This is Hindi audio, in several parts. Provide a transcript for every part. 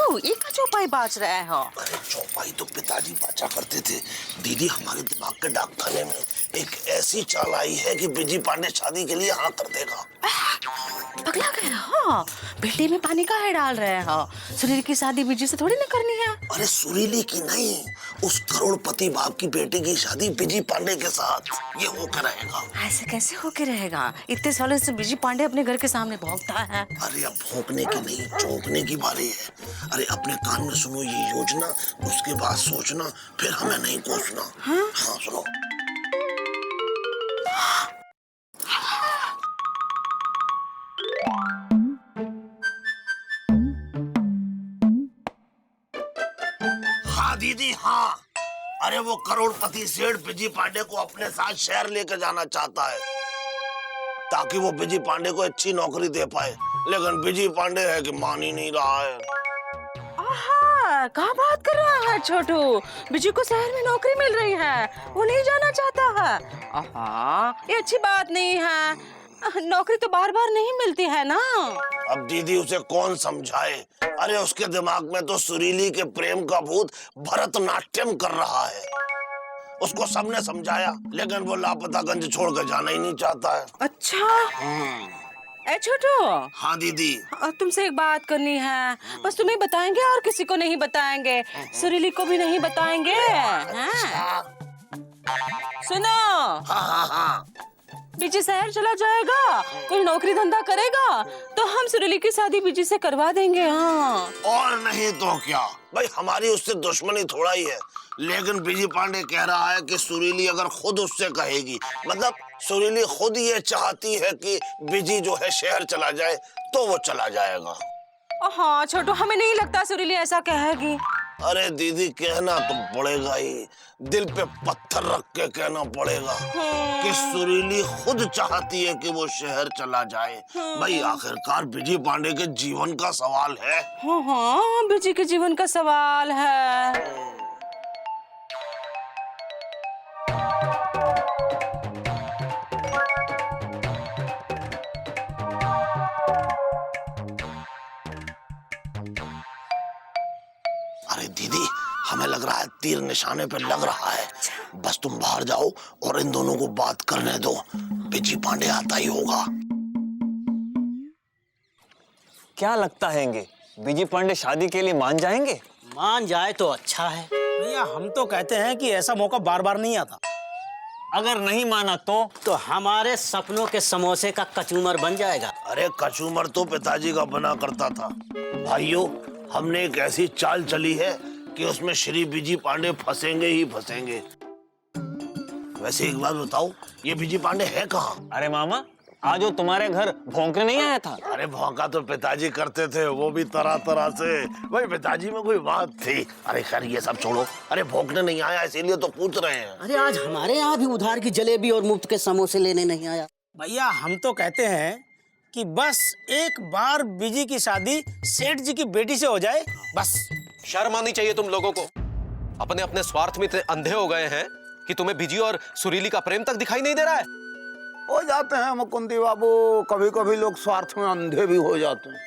छोटू, ये का चौपाई बाज रहे हो? अरे चौपाई तो पिताजी बाजा करते थे। दीदी, हमारे दिमाग के डाक खाने में एक ऐसी चाल आई है कि बिजी पांडे शादी के लिए हाँ कर देगा। पगला गए हो? भिंडी में पानी काहे डाल रहे हो? सुरीली की शादी बिजी से थोड़ी ना करनी है। अरे सुरीली की नहीं, उस करोड़पति बाप की बेटी की शादी बिजी पांडे के साथ ये होकर रहेगा। ऐसे कैसे होके रहेगा? इतने सालों से बिजी पांडे अपने घर के सामने भौंकता है। अरे अब भौंकने की नहीं, चौंकने की बारी है। अरे अपने कान में सुनो ये योजना, उसके बाद सोचना, फिर हमें नहीं कोसना। हाँ सुनो। हाँ दीदी हाँ, अरे वो करोड़पति सेठ बिजी पांडे को अपने साथ शहर लेकर जाना चाहता है ताकि वो बिजी पांडे को अच्छी नौकरी दे पाए, लेकिन बिजी पांडे है कि मान ही नहीं रहा है। क्या बात कर रहा है छोटू? बिजी को शहर में नौकरी मिल रही है, वो नहीं जाना चाहता है। ये अच्छी बात नहीं है। नौकरी तो बार बार नहीं मिलती है ना। अब दीदी उसे कौन समझाए? अरे उसके दिमाग में तो सुरीली के प्रेम का भूत भरतनाट्यम कर रहा है। उसको सबने समझाया, लेकिन वो लापतागंज छोड़कर जाना ही नहीं चाहता है। अच्छा। ए छोटू। हाँ दीदी। तुमसे एक बात करनी है, बस तुम्हें बताएंगे और किसी को नहीं बताएंगे, सुरीली को भी नहीं बताएंगे। अच्छा। सुनो। हाँ। बिजी शहर चला जाएगा, कोई नौकरी धंधा करेगा तो हम सुरीली की शादी बिजी से करवा देंगे। हाँ और नहीं तो क्या भाई, हमारी उससे दुश्मनी थोड़ा ही है, लेकिन बिजी पांडे कह रहा है कि सुरीली अगर खुद उससे कहेगी, मतलब सुरीली खुद ये चाहती है कि बिजी जो है शहर चला जाए, तो वो चला जाएगा। हाँ छोटू, हमें नहीं लगता सुरीली ऐसा कहेगी। अरे दीदी, कहना तो पड़ेगा ही, दिल पे पत्थर रख के कहना पड़ेगा कि सुरीली खुद चाहती है कि वो शहर चला जाए। भाई आखिरकार बिजी पांडे के जीवन का सवाल है। हाँ, बिजी के जीवन का सवाल है। अरे दीदी, हमें लग रहा है तीर निशाने पे लग रहा है। बस तुम बाहर जाओ और इन दोनों को बात करने दो, बिजी पांडे आता ही होगा। क्या लगता है बिजी पांडे शादी के लिए मान जाएंगे? मान जाए तो अच्छा है भैया, हम तो कहते हैं कि ऐसा मौका बार बार नहीं आता। अगर नहीं माना तो हमारे सपनों के समोसे का कचूमर बन जाएगा। अरे कचूमर तो पिताजी का बना करता था। भाइयों, हमने एक ऐसी चाल चली है कि उसमें श्री बिजी पांडे फंसेंगे ही फंसेंगे। वैसे एक बात बताओ, ये बिजी पांडे है कहाँ? अरे मामा, आज वो तुम्हारे घर भौंकने नहीं आया था? अरे भौंका तो पिताजी करते थे, वो भी तरह तरह से। भाई पिताजी में कोई बात थी। अरे खैर ये सब छोड़ो, अरे भौंकने नहीं आया इसीलिए तो पूछ रहे हैं। अरे आज हमारे यहाँ भी उधार की जलेबी और मुफ्त के समोसे लेने नहीं आया। भैया हम तो कहते हैं कि बस एक बार बिजी की शादी सेठ जी की बेटी से हो जाए, बस। शर्म आनी चाहिए तुम लोगों को। अपने अपने स्वार्थ में इतने अंधे हो गए हैं कि तुम्हें बिजी और सुरीली का प्रेम तक दिखाई नहीं दे रहा है। हो जाते हैं मुकुंदी बाबू, कभी कभी लोग स्वार्थ में अंधे भी हो जाते हैं।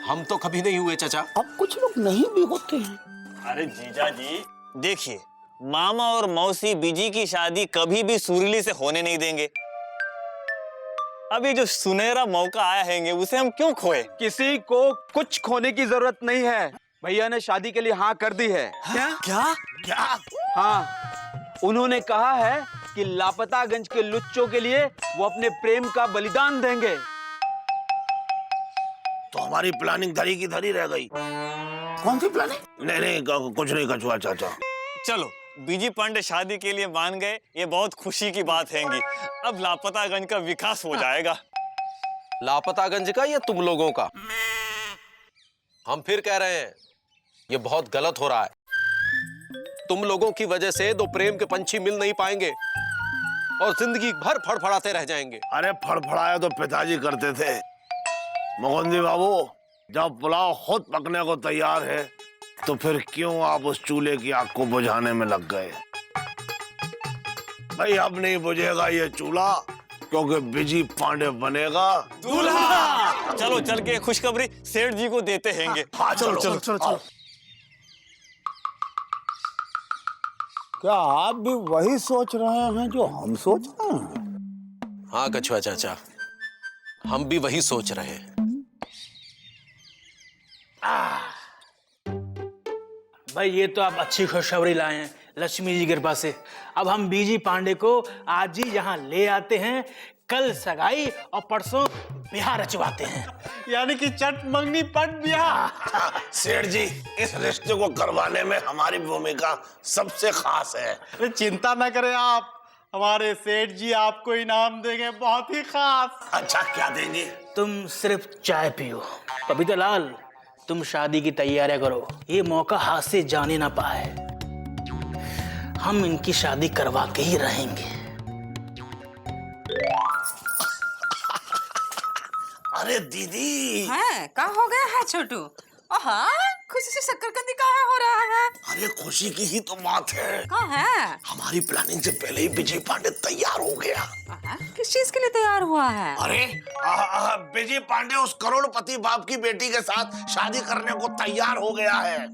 हम तो कभी नहीं हुए चाचा। अब कुछ लोग नहीं भी होते हैं। अरे जीजा जी, देखिए, मामा और मौसी बिजी की शादी कभी भी सुरीली से होने नहीं देंगे। अभी जो सुनहरा मौका आया है उसे हम क्यों खोए? किसी को कुछ खोने की जरूरत नहीं है। भैया ने शादी के लिए हाँ कर दी है। क्या? हाँ, उन्होंने कहा है कि लापतागंज के लुच्चों के लिए वो अपने प्रेम का बलिदान देंगे। तो हमारी प्लानिंग धरी की धरी रह गई। कौन सी प्लानिंग? नहीं कुछ नहीं कछुआ चाचा। चलो, बिजी पांडे शादी के लिए मान गए, ये बहुत खुशी की बात है। अब लापतागंज का विकास हो जाएगा। लापतागंज का या तुम लोगों का? हम फिर कह रहे हैं, ये बहुत गलत हो रहा है। तुम लोगों की वजह से दो प्रेम के पंछी मिल नहीं पाएंगे और जिंदगी भर फड़फड़ाते रह जाएंगे। अरे फड़फड़ाया तो पिताजी करते थे। मुकुंदी बाबू, जब पुलाव खुद पकने को तैयार है तो फिर क्यों आप उस चूल्हे की आग को बुझाने में लग गए? भाई अब नहीं बुझेगा ये चूल्हा, क्योंकि बिजी पांडे बनेगा दूल्हा। चलो चल के खुशखबरी सेठ जी को देते हैंगे। हाँ चलो चलो चलो चलो। क्या आप भी वही सोच रहे हैं जो हम सोच रहे हैं? हाँ कछुआ चाचा, हम भी वही सोच रहे हैं। भाई ये तो आप अच्छी खुशखबरी लाए हैं लक्ष्मी जी की कृपा से। अब हम बीजी पांडे को आज ही यहाँ ले आते हैं, कल सगाई और परसों ब्याह रचवाते हैं। यानी कि चट मंगनी पट ब्याह। सेठ जी, इस रिश्ते को करवाने में हमारी भूमिका सबसे खास है। अरे चिंता न करें आप, हमारे सेठ जी आपको इनाम देंगे बहुत ही खास। अच्छा क्या देंगे? तुम सिर्फ चाय पियो। बबीता लाल, तुम शादी की तैयारियां करो, ये मौका हाथ से जाने ना पाए। हम इनकी शादी करवा के ही रहेंगे। अरे दीदी, है क्या हो गया है छोटू? हाँ, खुशी से शक्करकंदी काहे हो रहा है? अरे खुशी की ही तो बात है। कहाँ है? हमारी प्लानिंग से पहले ही विजय पांडे तैयार हो गया। किस चीज के लिए तैयार हुआ है? अरे विजय पांडे उस करोड़पति बाप की बेटी के साथ शादी करने को तैयार हो गया है।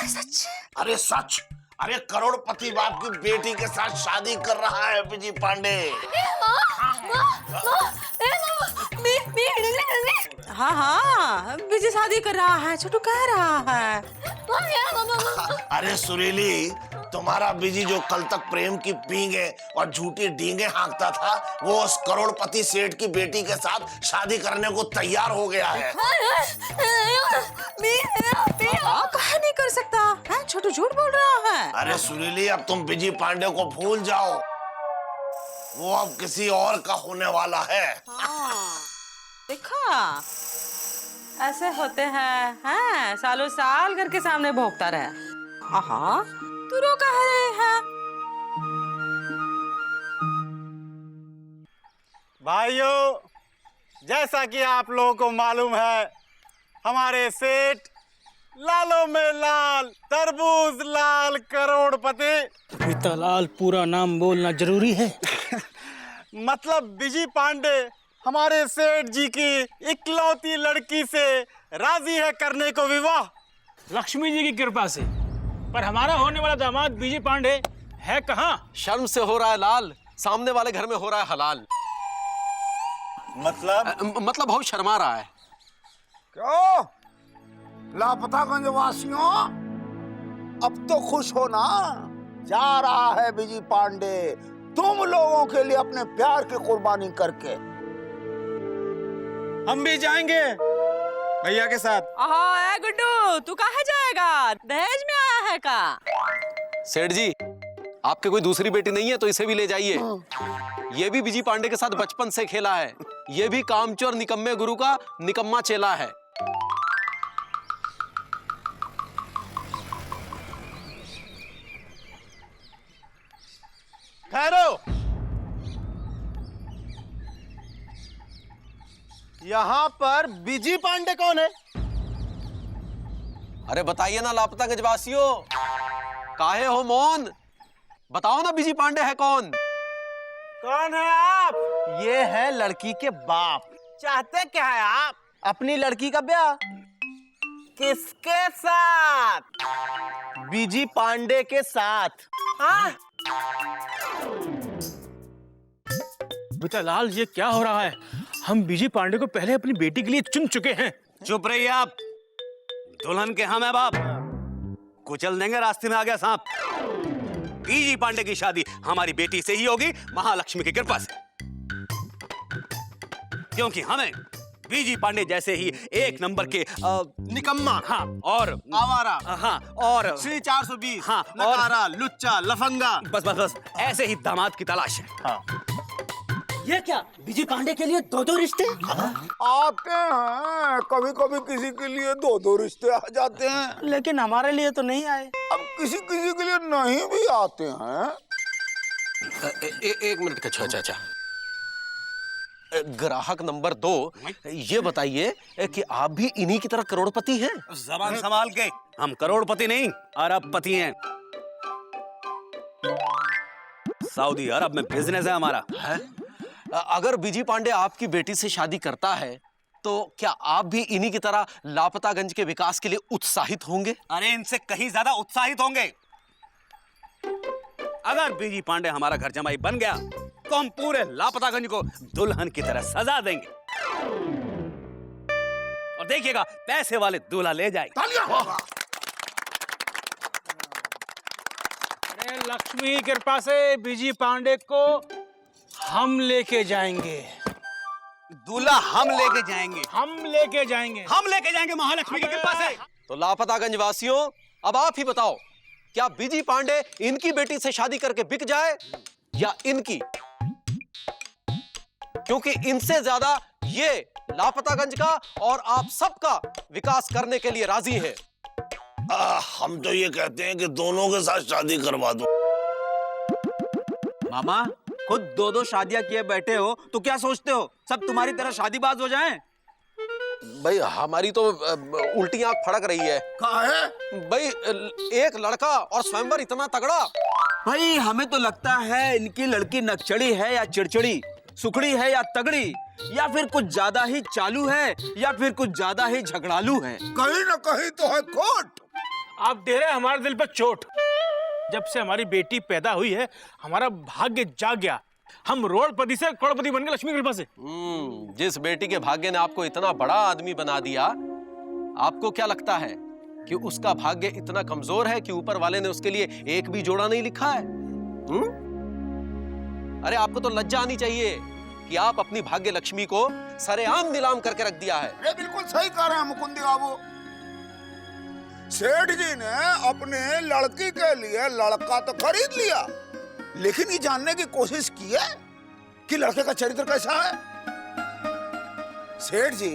सच? अरे सच, अरे करोड़पति बाप की बेटी के साथ शादी कर रहा है विजय पांडे। हाँ हाँ, विजय शादी कर रहा है, छोटू कह रहा है। अरे सुरीली, तुम्हारा विजय जो कल तक प्रेम की पींगे और झूठी डींगे हाँकता था, वो उस करोड़पति सेठ की बेटी के साथ शादी करने को तैयार हो गया है। कहा नहीं कर सकता है, छोटू झूठ बोल रहा है। अरे सुरीली, अब तुम विजय पांडे को भूल जाओ, वो अब किसी और का होने वाला है। देखा, ऐसे होते हैं, सालों साल घर के सामने भोंकता रहे। हाँ, तू रो कह रहे हैं? भाइयों, जैसा कि आप लोगों को मालूम है, हमारे सेठ लालों में लाल, तरबूज लाल करोड़पति, बबीता लाल पूरा नाम बोलना जरूरी है। मतलब विजय पांडे हमारे सेठ जी की इकलौती लड़की से राजी है करने को विवाह। लक्ष्मी जी की कृपा से। पर हमारा होने वाला दामाद विजय पांडे है कहाँ? शर्म से हो रहा है लाल, सामने वाले घर में हो रहा है हलाल। मतलब बहुत शर्मा रहा है। क्यों लापतागंज वासियों, अब तो खुश हो ना? जा रहा है विजय पांडे तुम लोगों के लिए अपने प्यार की कुर्बानी करके। हम भी जाएंगे भैया के साथ। ए गुड्डू, तू कहाँ जाएगा? दहेज में आया है का? सेठ जी, आपके कोई दूसरी बेटी नहीं है तो इसे भी ले जाइए। ये भी विजय पांडे के साथ बचपन से खेला है। ये भी कामचोर निकम्मे गुरु का निकम्मा चेला है। ठहरो, यहाँ पर विजय पांडे कौन है? अरे बताइए ना लापता गजवासियों, काहे हो मौन? बताओ ना विजय पांडे है कौन? कौन है आप? ये है लड़की के बाप। चाहते क्या है आप? अपनी लड़की का ब्याह। किसके साथ? विजय पांडे के साथ। हाँ? बबीता लाल, ये क्या हो रहा है? हम विजय पांडे को पहले अपनी बेटी के लिए चुन चुके हैं। चुप रहिए आप, दुल्हन के हम है बाप, कुचल देंगे रास्ते में आ गया सांप। विजय पांडे की शादी हमारी बेटी से ही होगी, महालक्ष्मी की कृपा से। क्योंकि हमें विजय पांडे जैसे ही एक नंबर के निकम्मा, हाँ, और आवारा, हाँ, और श्री 420, हाँ, नकारा, लुच्चा, लफंगा, बस ऐसे ही दामाद की तलाश है। हाँ। ये क्या विजय पांडे के लिए दो दो रिश्ते? आते हैं, कभी कभी किसी के लिए दो दो रिश्ते आ जाते हैं, लेकिन हमारे लिए तो नहीं आए। अब किसी किसी के लिए नहीं भी आते हैं। एक मिनट कछुआ चाचा, ग्राहक नंबर 2, ये बताइए कि आप भी इन्हीं की तरह करोड़पति हैं? जबान संभाल के, हम करोड़पति नहीं अरबपति हैं। सऊदी अरब में बिजनेस है हमारा। है? अगर विजय पांडे आपकी बेटी से शादी करता है तो क्या आप भी इन्हीं की तरह लापतागंज के विकास के लिए उत्साहित होंगे? अरे इनसे कहीं ज्यादा उत्साहित होंगे। अगर बीजी पांडे हमारा घर जमाई बन गया तो हम पूरे लापतागंज को दुल्हन की तरह सजा देंगे और देखिएगा पैसे वाले दूल्हा ले जाएंगे। तालियां। अरे लक्ष्मी की कृपा से बीजी पांडे को हम लेके जाएंगे। दूल्हा हम लेके जाएंगे, हम लेके जाएंगे। हम लेके जाएंगे महालक्ष्मी की कृपा से। तो लापतागंज वासियों, अब आप ही बताओ, क्या बीजी पांडे इनकी बेटी से शादी करके बिक जाए या इनकी? क्योंकि इनसे ज्यादा ये लापतागंज का और आप सबका विकास करने के लिए राजी हैं। हम तो ये कहते हैं कि दोनों के साथ शादी करवा दो। मामा खुद 2-2 शादियां किए बैठे हो तो क्या सोचते हो सब तुम्हारी तरह शादीबाज हो जाएं? भाई हमारी तो उल्टी आंख फड़क रही है। काहे? भाई एक लड़का और स्वयंवर इतना तगड़ा। भाई हमें तो लगता है इनकी लड़की नकचड़ी है या चिड़चिड़ी, सुखड़ी है या तगड़ी, या फिर कुछ ज्यादा ही चालू है या फिर कुछ ज्यादा ही झगड़ालू है। कहीं ना कहीं तो है खोट। आप दे रहे हैं हमारे दिल पर चोट। जब से हमारी बेटी पैदा हुई है हमारा भाग्य जाग गया। हम रोडपति से करोड़पति बन गए लक्ष्मी की कृपा से। जिस बेटी के भाग्य ने आपको इतना बड़ा आदमी बना दिया, आपको क्या लगता है कि उसका भाग्य इतना कमजोर है कि ऊपर वाले ने उसके लिए एक भी जोड़ा नहीं लिखा है? अरे आपको तो लज्जा आनी चाहिए कि आप अपनी भाग्य लक्ष्मी को सरेआम नीलाम करके रख दिया है। ये बिल्कुल सही कह रहे हैं मुकुंदी बाबू। सेठ जी ने अपने लड़की के लिए लड़का तो खरीद लिया, लेकिन ये जानने की कोशिश की है कि लड़के का चरित्र कैसा है। सेठ जी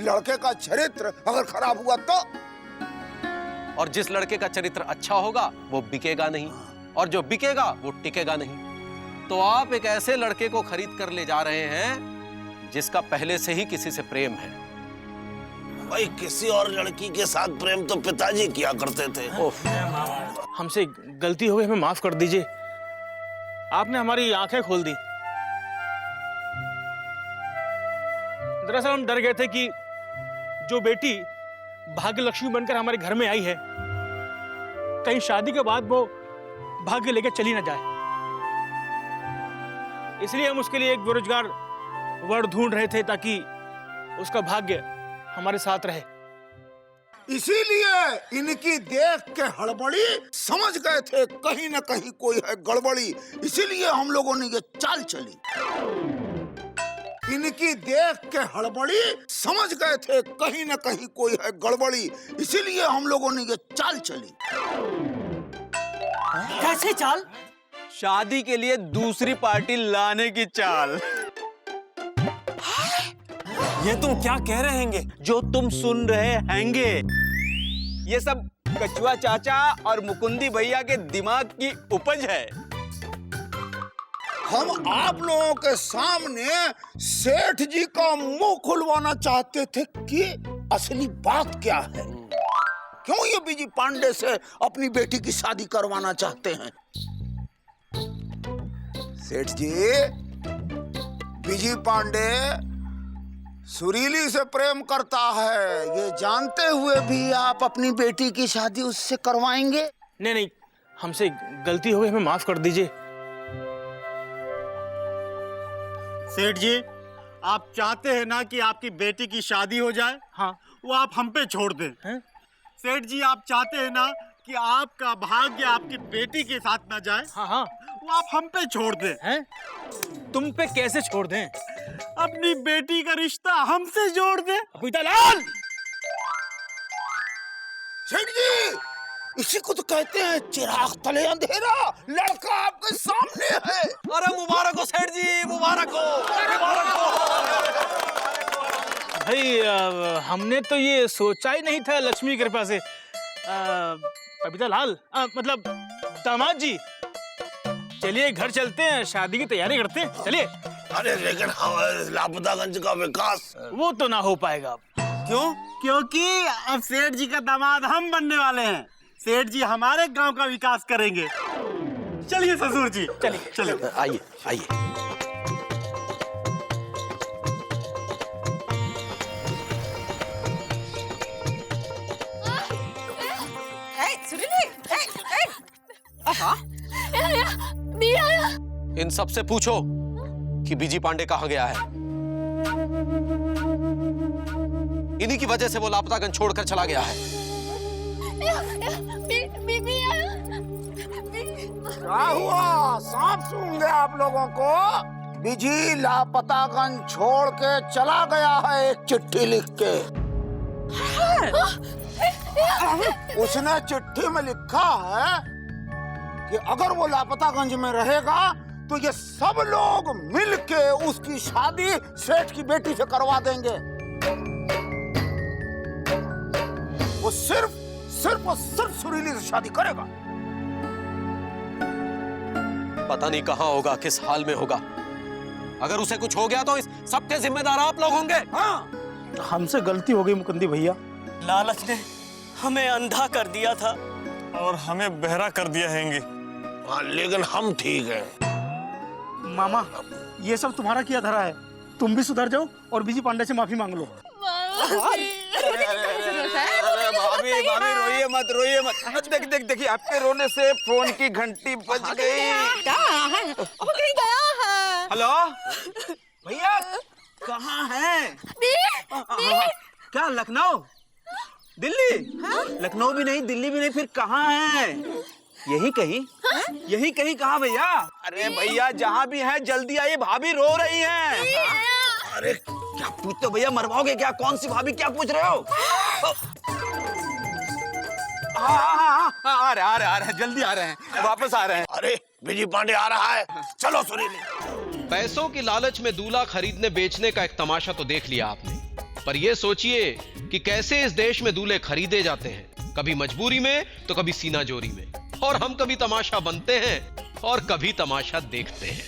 लड़के का चरित्र अगर खराब हुआ तो, और जिस लड़के का चरित्र अच्छा होगा वो बिकेगा नहीं, और जो बिकेगा वो टिकेगा नहीं। तो आप एक ऐसे लड़के को खरीद कर ले जा रहे हैं जिसका पहले से ही किसी से प्रेम है। भाई किसी और लड़की के साथ प्रेम तो पिताजी किया करते थे। हमसे गलती हो गई, हमें माफ कर दीजिए। आपने हमारी आंखें खोल दी। दरअसल हम डर गए थे कि जो बेटी भाग्य लक्ष्मी बनकर हमारे घर में आई है कहीं शादी के बाद वो भाग्य लेकर चली ना जाए। इसलिए हम उसके लिए एक बेरोजगार वर ढूंढ रहे थे ताकि उसका भाग्य हमारे साथ रहे। इसीलिए इनकी देख के हड़बड़ी समझ गए थे कहीं ना कहीं कोई है गड़बड़ी, इसीलिए हम लोगों ने ये चाल चली। इनकी देख के हड़बड़ी समझ गए थे कहीं ना कहीं कोई है गड़बड़ी, इसीलिए हम लोगों ने ये चाल चली। कैसे चाल? शादी के लिए दूसरी पार्टी लाने की चाल। ये तुम क्या कह रहे हैंगे? जो तुम सुन रहे हैंगे ये सब कछुआ चाचा और मुकुंदी भैया के दिमाग की उपज है। हम आप लोगों के सामने सेठ जी का मुंह खुलवाना चाहते थे कि असली बात क्या है, क्यों ये बीजी पांडे से अपनी बेटी की शादी करवाना चाहते हैं। सेठ जी, बीजी पांडे सुरीली से प्रेम करता है, ये जानते हुए भी आप अपनी बेटी की शादी उससे करवाएंगे? नहीं नहीं, हमसे गलती हो गई, हमें माफ कर दीजिए। सेठ जी, आप चाहते हैं ना कि आपकी बेटी की शादी हो जाए? हाँ। वो आप हम पे छोड़ दें। हैं? सेठ जी, आप चाहते हैं ना कि आपका भाग्य आपकी बेटी के साथ ना जाए? हाँ हाँ। वो आप हम पे छोड़ दें। हैं? तुम पे कैसे छोड़ दें? अपनी बेटी का रिश्ता हमसे जोड़ दें। पपीतालाल! सेठ जी, इसी को तो कहते हैं चिराग तले अंधेरा। लड़का आपके सामने है। अरे मुबारक हो सेठ जी, मुबारक हो, मुबारक हो। भाई हमने तो ये सोचा ही नहीं था लक्ष्मी की कृपा से। पपीतालाल मतलब दामाद जी, चलिए घर चलते हैं, शादी की तैयारी करते हैं, चलिए। अरे लेकिन हमारे लापतागंज का विकास वो तो ना हो पाएगा। क्यों? क्योंकि अब सेठ जी का दामाद हम बनने वाले हैं। सेठ जी हमारे गांव का विकास करेंगे। चलिए ससुर जी, चलिए चलिए। आइए आइए। सुरीली इन सबसे पूछो कि बीजी पांडे कहाँ गया है। इन्हीं की वजह से वो लापतागंज छोड़कर चला गया है। क्या हुआ? सांप सूंघ गया आप लोगों को? बिजी लापतागंज छोड़ के चला गया है एक चिट्ठी लिख के। उसने चिट्ठी में लिखा है कि अगर वो लापतागंज में रहेगा तो ये सब लोग मिलके उसकी शादी सेठ की बेटी से करवा देंगे। वो सिर्फ सुरीली से शादी करेगा। पता नहीं कहाँ होगा, किस हाल में होगा। अगर उसे कुछ हो गया तो इस सबके जिम्मेदार आप लोग होंगे। हाँ, हमसे गलती हो गई मुकुंदी भैया। लालच ने हमें अंधा कर दिया था और हमें बहरा कर दिया हैंगे। हाँ, लेकिन हम ठीक हैं। मामा, ये सब तुम्हारा किया धरा है। तुम भी सुधर जाओ और बीजी पांडे से माफी मांग लो। भाभी रोइए मत। देखिए आपके रोने से फोन की घंटी बज गई। वो कहीं गया है। हेलो भैया, कहाँ हैं? क्या लखनऊ, दिल्ली? लखनऊ भी नहीं, दिल्ली भी नहीं, फिर कहाँ हैं? यही कहीं कहाँ भैया? अरे भैया जहाँ भी हैं जल्दी आइए, भाभी रो रही हैं। अरे क्या पूछते हो भैया, मरवाओगे क्या? कौन सी भाभी, क्या पूछ रहे हो? हाँ, आ रहे हैं, जल्दी आ रहे हैं, वापस आ रहे हैं। अरे बिजी पांडे आ रहा है, चलो सुरीली। पैसों की लालच में दूल्हा खरीदने बेचने का एक तमाशा तो देख लिया आपने, पर यह सोचिए कि कैसे इस देश में दूल्हे खरीदे जाते हैं, कभी मजबूरी में तो कभी सीना जोरी में। और हम कभी तमाशा बनते हैं और कभी तमाशा देखते हैं।